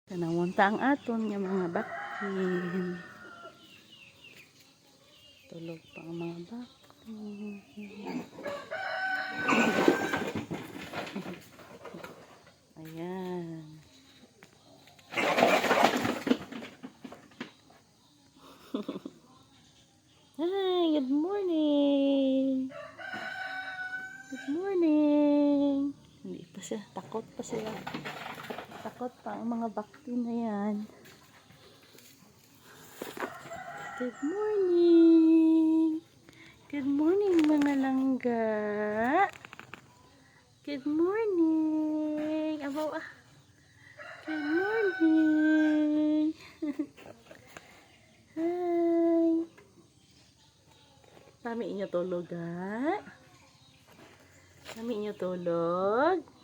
Tanamunta ang aton nga mga bakin. Tulog pa ang mga bakin. Ayan. Hi, good morning. Good morning. Hindi pa siya, takot pa sila. Takot pa ang mga bakin na yan. Good morning. Good morning mga langga. Good morning. Abaw ah. Good morning. Hi. Kami inyo tulog ha? Kami inyo tulog?